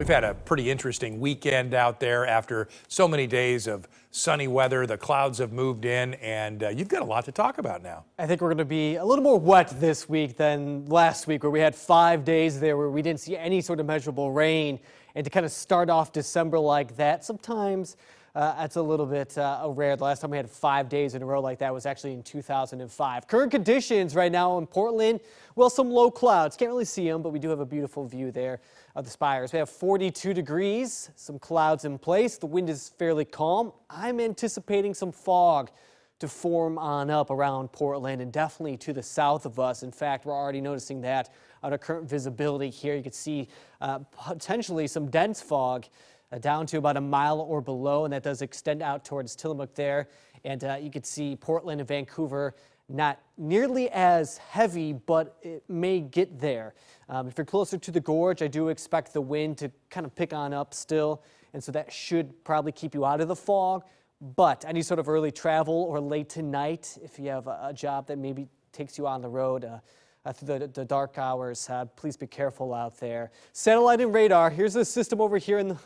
We've had a pretty interesting weekend out there after so many days of sunny weather. The clouds have moved in, and you've got a lot to talk about now. I think we're going to be a little more wet this week than last week, where we had 5 days there where we didn't see any sort of measurable rain. And to kind of start off December like that, sometimes that's a little bit rare. The last time we had 5 days in a row like that was actually in 2005. Current conditions right now in Portland, well, some low clouds. Can't really see them, but we do have a beautiful view there of the spires. We have 42 degrees, some clouds in place. The wind is fairly calm. I'm anticipating some fog to form on up around Portland and definitely to the south of us. In fact, we're already noticing that on our current visibility here. You can see potentially some dense fog down to about a mile or below, and that does extend out towards Tillamook there. And you can see Portland and Vancouver not nearly as heavy, but it may get there. If you're closer to the gorge, I do expect the wind to kind of pick on up still, and so that should probably keep you out of the fog. But any sort of early travel or late tonight, if you have a job that maybe takes you on the road through the dark hours, please be careful out there. Satellite and radar. Here's a system over here in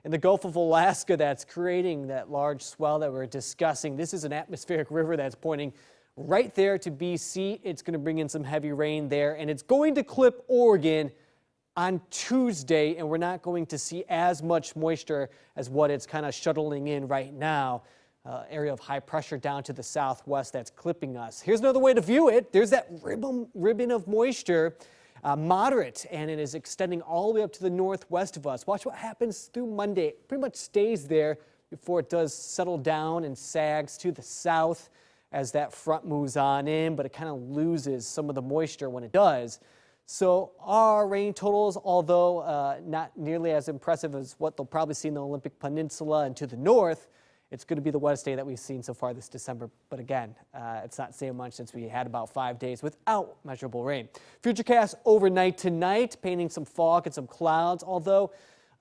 the Gulf of Alaska that's creating that large swell that we're discussing. This is an atmospheric river that's pointing right there to BC. It's going to bring in some heavy rain there, and it's going to clip Oregon on Tuesday, and we're not going to see as much moisture as what it's kind of shuttling in right now. Area of high pressure down to the southwest that's clipping us. Here's another way to view it. There's that ribbon of moisture, moderate, and it is extending all the way up to the northwest of us. Watch what happens through Monday. It pretty much stays there before it does settle down and sags to the south as that front moves on in, but it kind of loses some of the moisture when it does. So our rain totals, although not nearly as impressive as what they'll probably see in the Olympic Peninsula and to the north, it's going to be the wettest day that we've seen so far this December. But again, it's not saying much since we had about 5 days without measurable rain. Futurecast overnight tonight, painting some fog and some clouds, although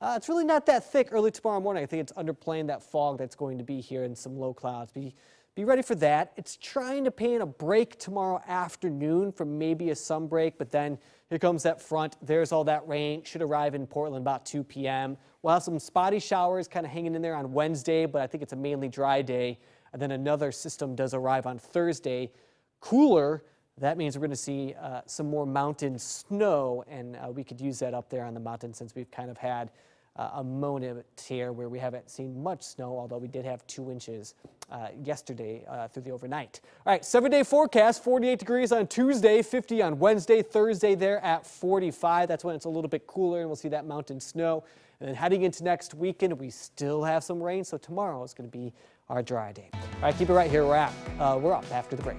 it's really not that thick early tomorrow morning. I think it's underplaying that fog that's going to be here and some low clouds. Be ready for that. It's trying to paint a break tomorrow afternoon from maybe a sun break, but then here comes that front. There's all that rain. Should arrive in Portland about 2 p.m. We'll have some spotty showers kind of hanging in there on Wednesday, but I think it's a mainly dry day. And then another system does arrive on Thursday. Cooler. That means we're going to see some more mountain snow, and we could use that up there on the mountain since we've kind of had a moment here where we haven't seen much snow, although we did have 2 inches yesterday through the overnight. All right, 7-day forecast, 48 degrees on Tuesday, 50 on Wednesday, Thursday there at 45. That's when it's a little bit cooler and we'll see that mountain snow. And then heading into next weekend, we still have some rain, so tomorrow is going to be our dry day. All right, keep it right here. We're up after the break.